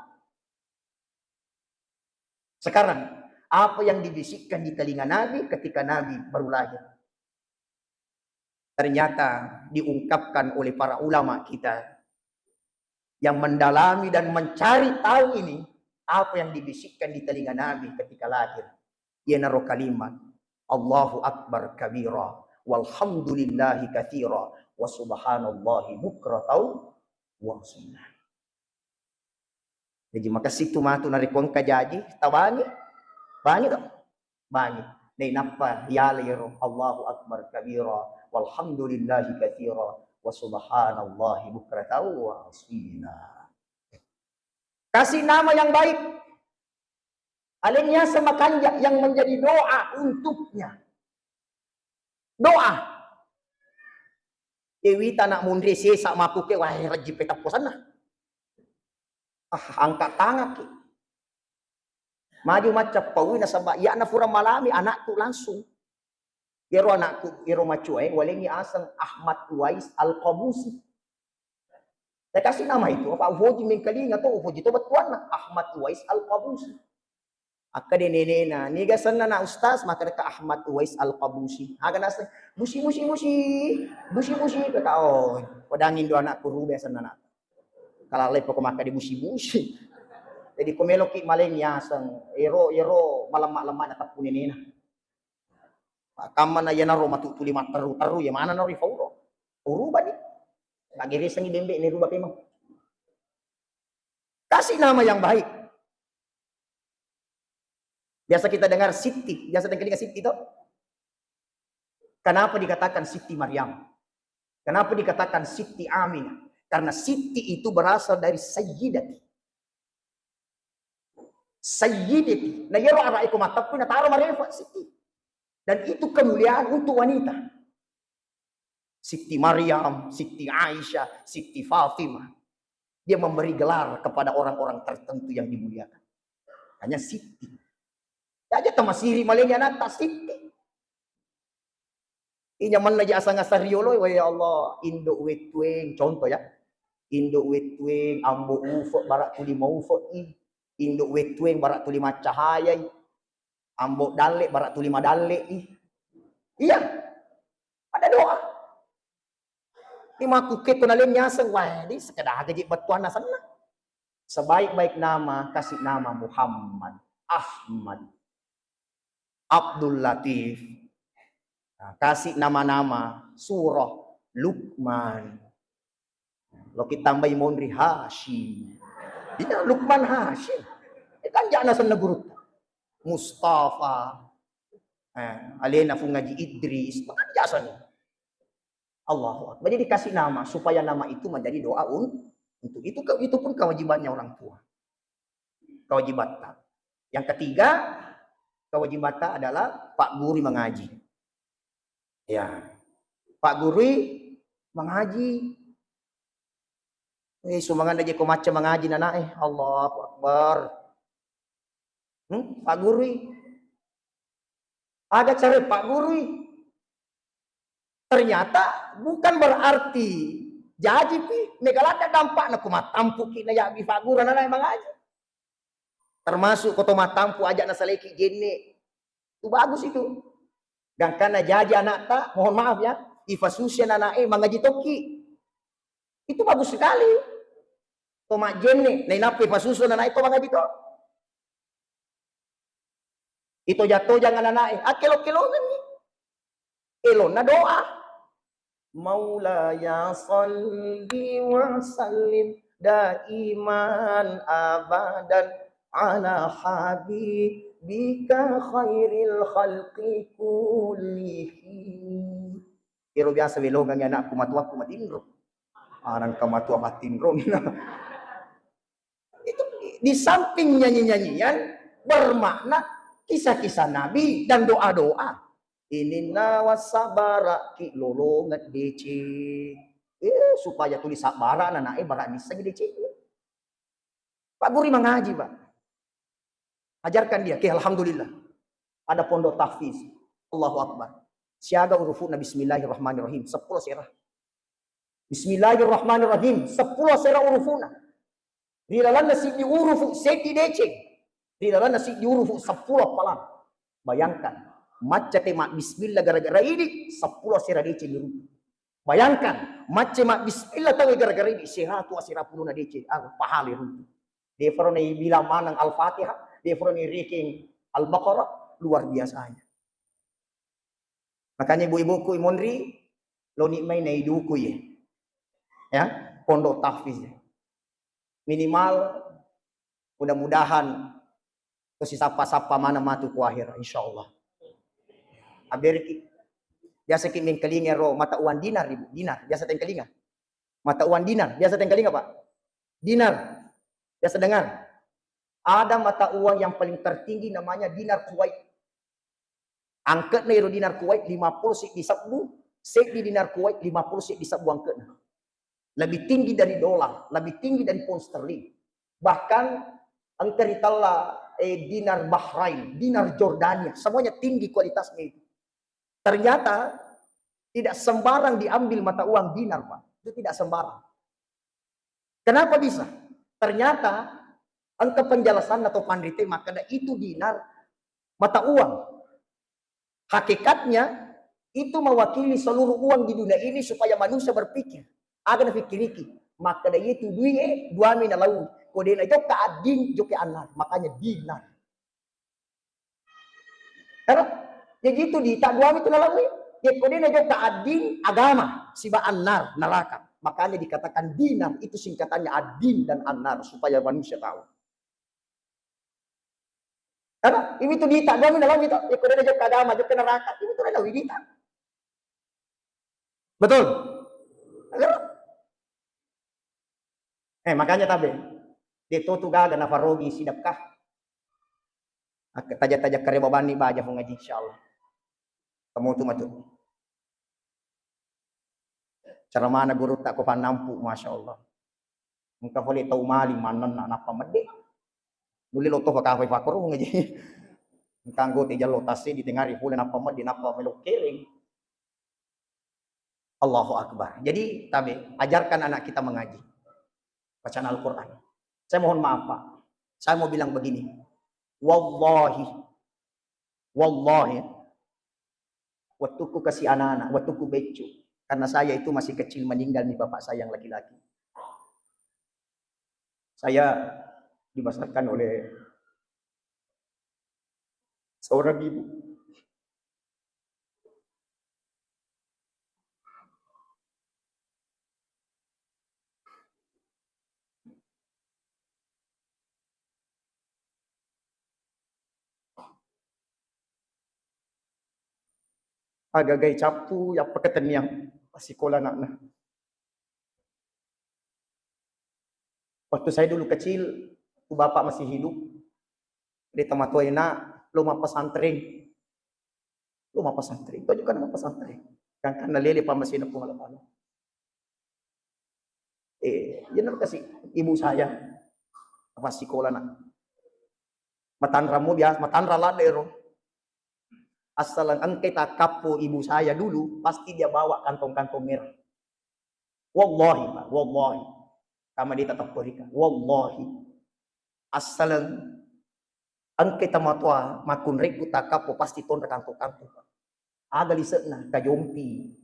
Sekarang, apa yang dibisikkan di telinga Nabi ketika Nabi baru lahir? Ternyata diungkapkan oleh para ulama kita yang mendalami dan mencari tahu ini, apa yang dibisikkan di telinga Nabi ketika lahir. Ia naruh kalimat, Allahu Akbar kabira, walhamdulillahi kathira, wa subhanallahi bukratan wa asila. Jadi maka situ matu narikon kajaji, tabani, banyak tak? Banyak. Dari napa yaliro Allahu Akbar kabira, walhamdulillahi kathira, wa subhanallahi bukratan wa asila. Kasih nama yang baik. Alimnya sama kanjak yang menjadi doa untuknya. Doa. Dewi tanak mundri sesak maku ke wah raji petak posana. Angkat tangan ke. Maju macam pawina sabak ya na fura malami anakku langsung. Iro anakku iro macu walengi asang Ahmad Uwais Al-Qabusi. Saya kasih nama itu apa ufoji mengkalinga to ufoji to batuan Ahmad Uwais Al-Qabusi. Akka de nenena niga sanna na ustaz maka ka Ahmad Uwais Al-Qabusi. Aga nasa musi kata oh padangin do anakku rube sanna na. Kala lay poko maka di musi. Jadi komeloki maleng yasang ero malam-malam na tapun nenena. Kama na yana ro matutuli mataru ya mana na rifauro. Uruba di. Lagi resang ibembe ni ruba pemang. Kasih nama yang baik. Biasa kita dengar Siti, biasa dengar Siti itu. Kenapa dikatakan Siti Maryam? Kenapa dikatakan Siti Aminah? Karena Siti itu berasal dari Sayyidati. Sayyidati. Nah ya roh iku mata pun nataro marefa Siti. Dan itu kemuliaan untuk wanita. Siti Maryam, Siti Aisyah, Siti Fatimah. Dia memberi gelar kepada orang-orang tertentu yang dimuliakan. Hanya Siti. Aja tamasiri malingnya nata Siti. Inyaman aja asa ngasariolo ya Allah Indo wetweng contoh ya. Indo wetweng ambo ufo barak tuli maufo Indo wetweng barak tuli macahaya ambo dale barak tuli madale Iya. Ada doa. Lima kuket kunalin nyaseng wah di sekedar gaji batuan sana. Sebaik-baik nama kasih nama Muhammad, Ahmad, Abdul Latif. Nah, kasih nama-nama surah Luqman. Lo kita tambahin mondri Hashim. Dia Luqman Hashim. Kan jana sana guru. Mustafa. Alena fu ngaji Idris. Kan jasa nih. Allahu Akbar. Jadi dikasih nama supaya nama itu menjadi doa untuk itu pun kewajibannya orang tua. Kewajiban. Yang ketiga, kewajiban adalah Pak Guru mengaji. Ya. Pak Guru mengaji. Sumangan aja ko macam mengaji nana Allahu Akbar. Pak Guru. Ada cara Pak Guru. Ternyata bukan berarti jadi megalada dampak na kumatampu kina ya bi Pak Guru nana mengaji. Termasuk koto matampu ajak na saleki jenne. Itu bagus itu. Dan karena jadi anak tak, mohon maaf ya, ifasusia anak mengaji toki. Itu bagus sekali. Tomak jenne, nainape ifasusia anak itu mengaji to. Itu jatuh jangan anak akelo-kelo ni. Elo na doa. Maulaya salli wa sallim daiman abadan ala habibika khairil khalqi kullihi. Iro biasa belogang anak kumatua kumatinro. Arang kamatua matinro. Itu di samping nyanyi-nyanyian bermakna kisah-kisah Nabi dan doa-doa. Inina wasabara ki lolongat dece. Supaya tulis sabara anak barak bisa dece. Pak Guru mengaji, Pak. Ajarkan dia, alhamdulillah. Ada pondok tahfiz. Allahu Akbar. Siaga urufuna bismillahirrahmanirrahim. 10 sirah. Bismillahirrahmanirrahim. 10 sera urufuna. Rilalan nasi di urufu seti deceng. Rilalan nasi di urufu 10 palang. Bayangkan. Macam tema bismillah gara-gara ini 10 sera deceng di urufu. Bayangkan. Macam bismillah tahu gara-gara ini 100 sera puluh deceng. Pahali urufu. Dia ni bilang manang Al-Fatihah. Dia ni reking Al-Baqarah. Luar biasanya. Makanya ibu-ibuku imonri. Lo ni may naiduku ya. Pondok tahfiz. Minimal mudah-mudahan to si sapa-sapa mana matu ku akhir insyaallah. Aberki biasa ki mengkelinga ro mata uang dinar ibu, dinar biasa tengkelinga. Mata uang dinar biasa tengkelinga Pak. Dinar biasa dengar. Ada mata uang yang paling tertinggi namanya dinar Kuwait. Angkat na dinar Kuwait 50 sik di sabu, sik di dinar Kuwait 50 sik di sabu angkatna. Lebih tinggi dari dolar, lebih tinggi dari pound sterling. Bahkan angkaritalla dinar Bahrain, dinar Jordania, semuanya tinggi kualitasnya itu. Ternyata tidak sembarang diambil mata uang dinar, Pak. Itu tidak sembarang. Kenapa bisa? Ternyata angka penjelasan atau pandrite makanya itu dinar mata uang. Hakikatnya itu mewakili seluruh uang di dunia ini supaya manusia berpikir. Ada fikiriki, maka dari itu dua mina laut. Kode itu keadin joke anar, makanya dinar. Karena ya gitu di tak dua itu lalu. Ya kode itu keadin agama, siba anar neraka. Makanya dikatakan dinar itu singkatannya adin dan anar supaya manusia tahu. Karena ini tuh di tak dua mina lalu itu. Ya kode itu agama, joke neraka. Ini tuh ada widita. Betul. Makanya tabe dito tu gaga na farogi sidapkah taja-taja kare babani baja ho ngaji insyaallah kamu tu matu cara mana guru tak ko panampu masyaallah engka boleh tahu mali manan na napa mede duli loto ka kafai fakor ngaji engka nggo te jalo tasi di tengari pula napa mede napa melok kering. Allahu akbar. Jadi tabe ajarkan anak kita mengaji. Bacaan Al-Quran. Saya mohon maaf Pak. Saya mau bilang begini. Wallahi. Waktu ku kasih anak-anak. Waktu ku becu. Karena saya itu masih kecil meninggal nih bapak saya yang laki-laki. Saya dibesarkan oleh seorang ibu. Agak-agak capu yang paketan yang sekolah anak. Waktu saya dulu kecil, bapak masih hidup. Di tempat tua enak, lumah pesantren. Lumah pesantren, itu juga nama pesantren. Kan karena lele masih nak pengalaman. Jangan kasih ibu saya apa sekolah nak. Matanra mo biasa, matanra ladero. Asalan ang kita kapo ibu saya dulu, pasti dia bawa kantong-kantong merah. Wallahi, Pak, wallahi. Kama dia tetap korika. Wallahi. Asalan ang kita matua, makun reku tak kapo, pasti ton kantong-kantong. Aga liset na, kajompi.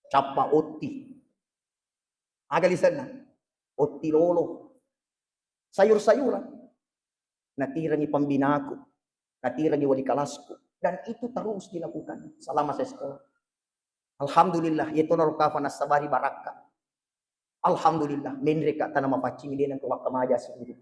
Capa oti. Aga liset na, oti lolo. Sayur-sayuran. Natira ni pambinaku. Natira ni wali kalasku. Dan itu terus dilakukan selama saya sekolah. Alhamdulillah, itu narukafan as-sabari baraka. Alhamdulillah, menreka tanam pacing dia nang waktu maja sendiri.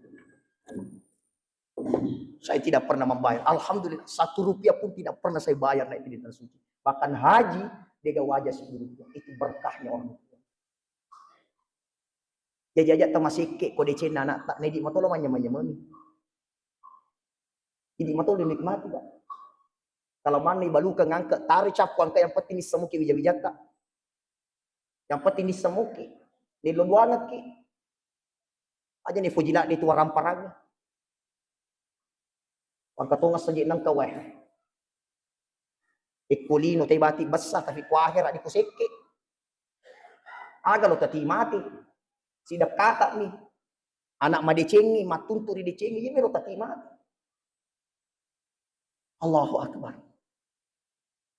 Saya tidak pernah membayar. Alhamdulillah, 1 rupiah pun tidak pernah saya bayar naik di tanah suci. Bahkan haji dia wajah sendiri. Itu berkahnya orang tua. Jajak masih ke kode cina anak tak nedik matolo manyamani. Ini matolo dinikmati Pak. Kalau mana baluka ngangkat tarik capu angka yang penting semuki bijak-bijak. Yang penting semuki. Di luar ki. Aja nih fujila di tua ramparagnya. Angka tungas saja nang kaweh. Ikulino tay bati basah tapi ku akhir di kuseke. Aga lo tati mati. Sidak kata nih. Anak madecengi, matunturi decengi, ini lo tati mati. Allahu Akbar.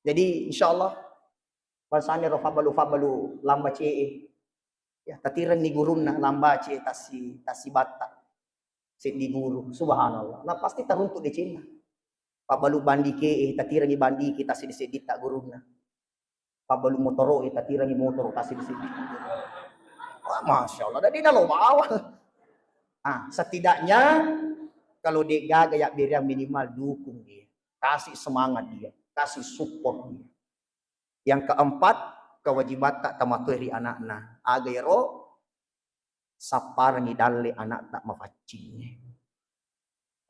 Jadi insyaallah pasane ro fabalu lamba cee. Ya tatiran ni gurunna lamba cee tasi batta. Sit di guru, subhanallah. Nah pasti taruntuk decengi. Pabalu bandi ke tatiran ni bandi kita sedikit tak gurunna. Pabalu motoro tatiran ni motor tasi sedikit. Wah, Masya Allah, dari nalo bawa. Setidaknya kalau dia gaya biar yang minimal dukung dia, kasih semangat dia, kasih support dia. Yang keempat, kewajiban tak tamaturi anak-anak. Agero sapar ngidali anak tak mafacing.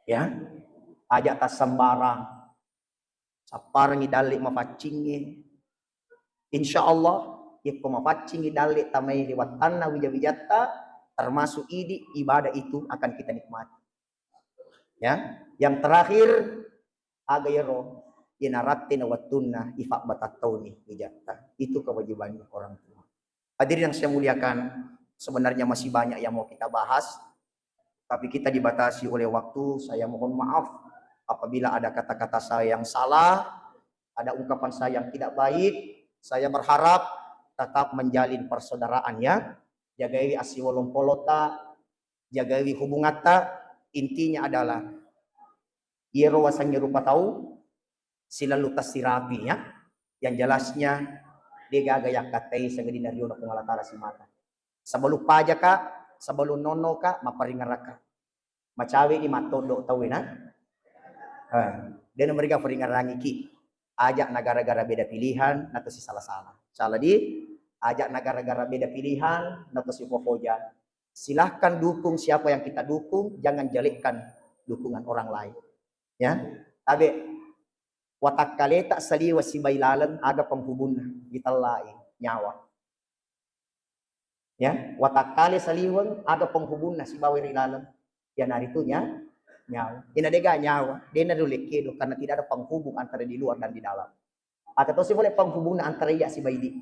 Ya, ajak tak sembarang. Sapar ngidali mafacing. Insya Allah, ipo mafacing ngidali tamai liwat tanah wija-wijata. Termasuk ibadah itu akan kita nikmati. Ya, yang terakhir agayro inaratin watunna ifak batatoni wijata. Itu kewajiban orang tua. Hadirin yang saya muliakan, sebenarnya masih banyak yang mau kita bahas, tapi kita dibatasi oleh waktu. Saya mohon maaf apabila ada kata-kata saya yang salah, ada ungkapan saya yang tidak baik. Saya berharap tetap menjalin persaudaraan ya. Jagai asiwolong polota, jagai hubungata, intinya adalah iro wasangnya rupa tahu, selalu tasirapi ya. Yang jelasnya dia gagaya katai sagadi nariyo na kungalatara si mata. Sebelum paja ka, sebelum nono ka, maparingaraka. Macawi ni matondo tawin ha. Dan mereka peringarangi ki. Ajak negara-negara beda pilihan, nato si salah-salah. Salah di ajak negara-negara beda pilihan, nato si fofoja. Silahkan dukung siapa yang kita dukung, jangan jelekkan dukungan orang lain. Ya, tapi watak kaleta saliwa si bailalan ada penghubung gitalai nyawa. Ya, watak kali saliwan ada penghubung si bawirilalan. Ya naritunya nyawa. Inadega nyawa, dia nadulekedo karena tidak ada penghubung antara di luar dan di dalam. Atau si boleh penghubung antara ia si baidi.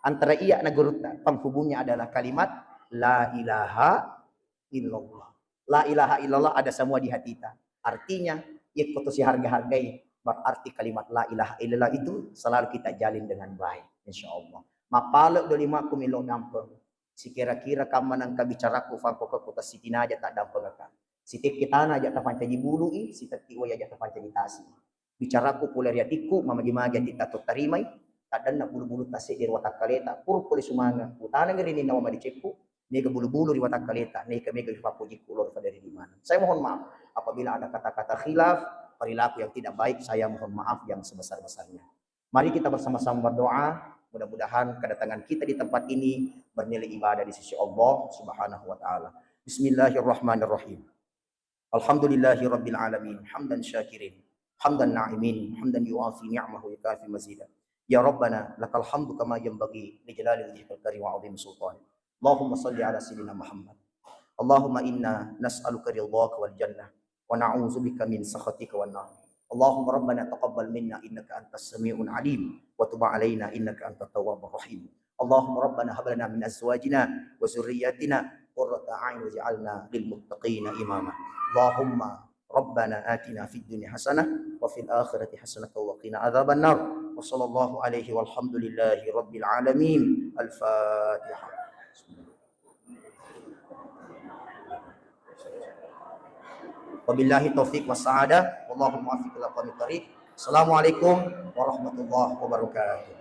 Antara ia nagurutna penghubungnya adalah kalimat la ilaha illallah. La ilaha illallah ada semua di hati kita. Artinya ikut si harga-hargai. Berarti kalimat la ilaha illallah itu selalu kita jalin dengan baik, insyaallah. Mapalak do lima kumilo dampeng. Si kira-kira kamanang kabicaraku fangko ke kota sitina aja tak dampeng ka. Si tik kita aja tak pancaji bulu si tetiwa aja tak pancaji tasi. Bicaraku pulariatiku mamagi-magi kita tarimai. Kadang na bulu-bulu tasi di watak kaleta purpuli sumanga utana ngiri ni nawa madicepu nega bulu-bulu di watak kaleta nega mega fapujiku lor dari di mana. Saya mohon maaf apabila ada kata-kata khilaf perilaku yang tidak baik, saya mohon maaf yang sebesar-besarnya. Mari kita bersama-sama berdoa, mudah-mudahan kedatangan kita di tempat ini bernilai ibadah di sisi Allah Subhanahu wa taala. Bismillahirrahmanirrahim. Alhamdulillahirabbil alamin, hamdan syakirin, hamdan na'imin, hamdan yu'afi ni'amahu wa yukafi mazidah. Ya Rabbana lakal hamdu kama yanbaghi li jalali wajhikal karim wa 'azimi sultan. Allahumma shalli ala sayyidina Muhammad. Allahumma inna nas'aluka ridhaka wal jannah wa na'udzubika min sakhatika wan nar. Allahumma rabbana taqabbal minna innaka antas samiul alim wa tub 'alaina innaka antat tawwabur rahim. Allahumma rabbana hab lana min azwajina wa dzurriyyatina qurrata a'yun waj'alna lil muttaqina imama. Allahumma rabbana atina fid dunya hasanah wa fil akhirati hasanah wa qina adzaban nar. Wa sallallahu alaihi walhamdulillahi rabbil alamin. Al-Fatihah. Wabillahi taufiq was sa'adah. Wallahu muwaffiq ila aqwamit thariq. Assalamualaikum warahmatullahi wabarakatuh.